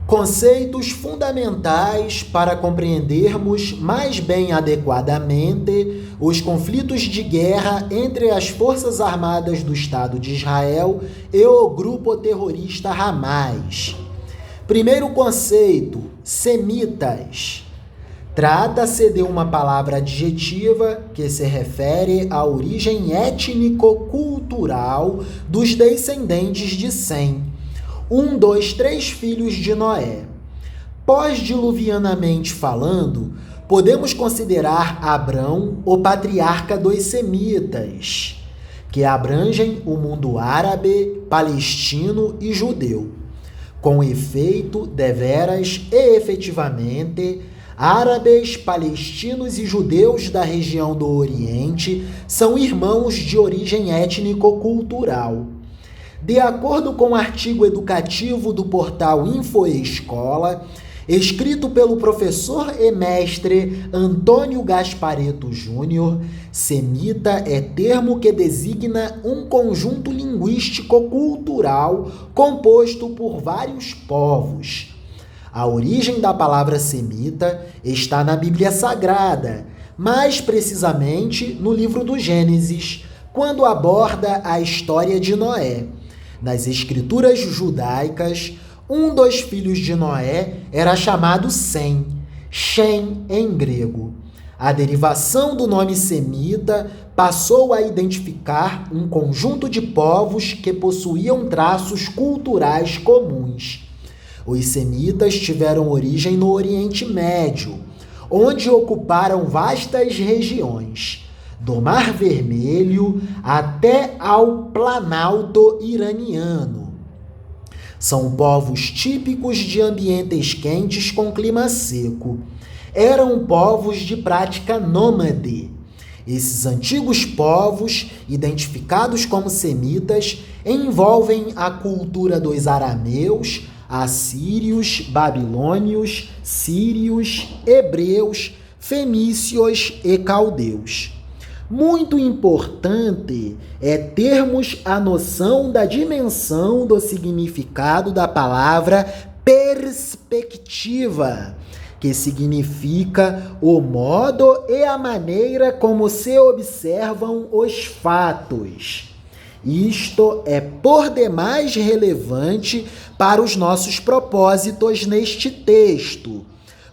Conceitos fundamentais para compreendermos mais bem adequadamente os conflitos de guerra entre as Forças Armadas do Estado de Israel e o grupo terrorista Hamas. Primeiro conceito: semitas. Trata-se de uma palavra adjetiva que se refere à origem étnico-cultural dos descendentes de Sem, um dos 3 filhos de Noé. Pós-diluvianamente falando, podemos considerar Abrão o patriarca dos semitas, que abrangem o mundo árabe, palestino e judeu. Com efeito, deveras e efetivamente, árabes, palestinos e judeus da região do Oriente são irmãos de origem étnico-cultural. De acordo com o artigo educativo do portal InfoEscola, escrito pelo professor e mestre Antônio Gasparetto Júnior, semita é termo que designa um conjunto linguístico-cultural composto por vários povos. A origem da palavra semita está na Bíblia Sagrada, mais precisamente no livro do Gênesis, quando aborda a história de Noé. Nas escrituras judaicas, um dos filhos de Noé era chamado Sem, Shem em grego. A derivação do nome semita passou a identificar um conjunto de povos que possuíam traços culturais comuns. Os semitas tiveram origem no Oriente Médio, onde ocuparam vastas regiões, do Mar Vermelho até ao Planalto iraniano. São povos típicos de ambientes quentes com clima seco. Eram povos de prática nômade. Esses antigos povos, identificados como semitas, envolvem a cultura dos arameus, assírios, babilônios, sírios, hebreus, fenícios e caldeus. Muito importante é termos a noção da dimensão do significado da palavra perspectiva, que significa o modo e a maneira como se observam os fatos. Isto é por demais relevante para os nossos propósitos neste texto,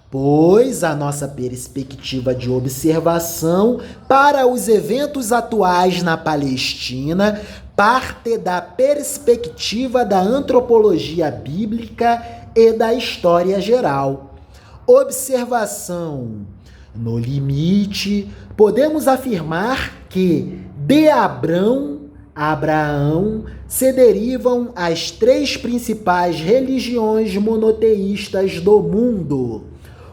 pois a nossa perspectiva de observação para os eventos atuais na Palestina parte da perspectiva da antropologia bíblica e da história geral. Observação. No limite, podemos afirmar que de Abrão se derivam as 3 principais religiões monoteístas do mundo: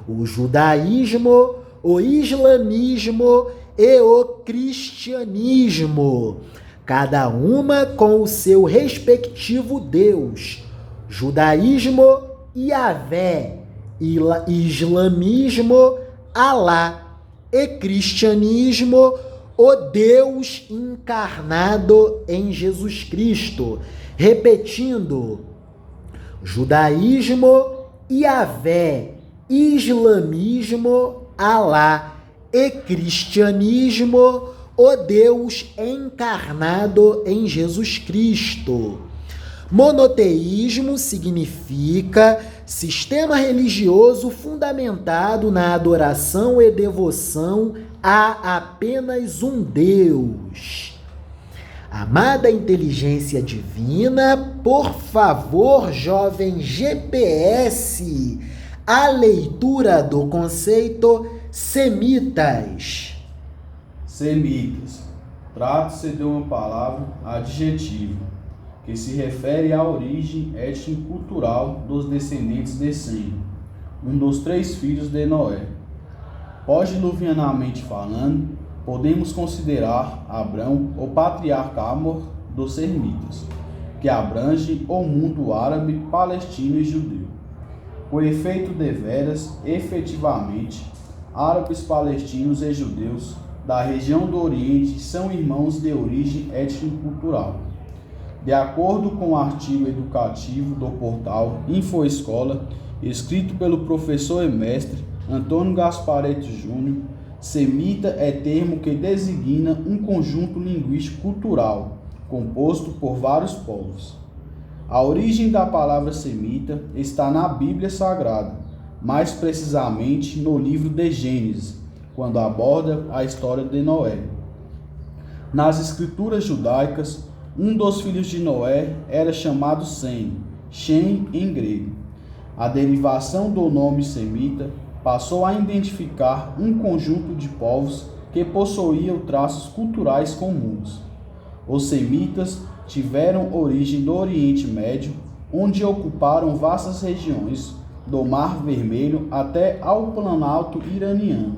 o judaísmo, o islamismo e o cristianismo, cada uma com o seu respectivo Deus. Judaísmo, Yahvé, islamismo, Alá, e cristianismo, o Deus encarnado em Jesus Cristo. Repetindo: judaísmo, Yahvé, islamismo, Alá, e cristianismo, o Deus encarnado em Jesus Cristo. Monoteísmo significa sistema religioso fundamentado na adoração e devoção a apenas um Deus. Amada inteligência divina, por favor, jovem GPS, a leitura do conceito semitas. Semitas. Trata-se de uma palavra adjetiva que se refere à origem étnico-cultural dos descendentes de Sem, um dos 3 filhos de Noé. Pós-diluvianamente falando, podemos considerar Abrão o patriarca dos semitas, que abrange o mundo árabe, palestino e judeu. Com efeito deveras, efetivamente, árabes, palestinos e judeus da região do Oriente são irmãos de origem étnico-cultural. De acordo com o artigo educativo do portal InfoEscola, escrito pelo professor e mestre Antônio Gaspareto Júnior, semita é termo que designa um conjunto linguístico-cultural composto por vários povos. A origem da palavra semita está na Bíblia Sagrada, mais precisamente no livro de Gênesis, quando aborda a história de Noé. Nas escrituras judaicas, um dos filhos de Noé era chamado Sem, Shem em grego. A derivação do nome semita passou a identificar um conjunto de povos que possuíam traços culturais comuns. Os semitas tiveram origem do Oriente Médio, onde ocuparam vastas regiões, do Mar Vermelho até ao Planalto iraniano.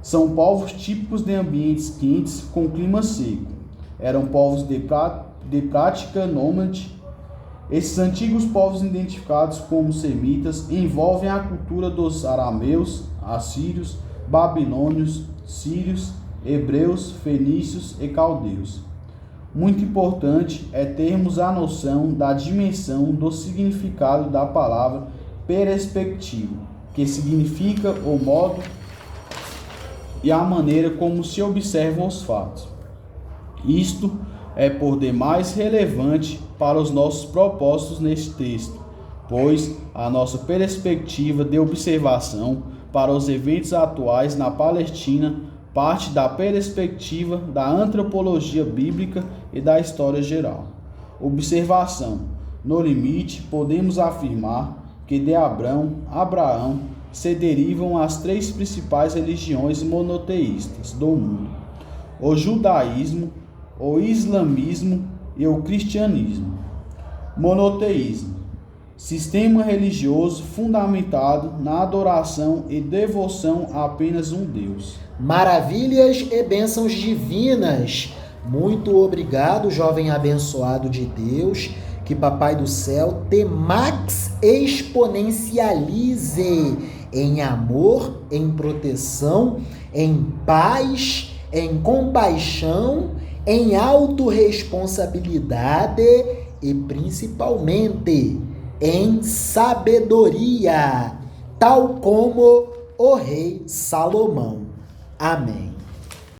São povos típicos de ambientes quentes com clima seco. Eram povos de prática nômade. Esses antigos povos identificados como semitas envolvem a cultura dos arameus, assírios, babilônios, sírios, hebreus, fenícios e caldeus. Muito importante é termos a noção da dimensão do significado da palavra perspectiva, que significa o modo e a maneira como se observam os fatos. Isto é por demais relevante para os nossos propósitos neste texto, pois a nossa perspectiva de observação para os eventos atuais na Palestina parte da perspectiva da antropologia bíblica e da história geral. Observação. No limite, podemos afirmar que de Abraão se derivam as três principais religiões monoteístas do mundo: o judaísmo, o islamismo e o cristianismo. Monoteísmo: sistema religioso fundamentado na adoração e devoção a apenas um Deus. Maravilhas e bênçãos divinas. Muito obrigado, jovem abençoado de Deus. Que Papai do Céu te max exponencialize em amor, em proteção, em paz, em compaixão, em autorresponsabilidade e principalmente em sabedoria, tal como o rei Salomão. Amém.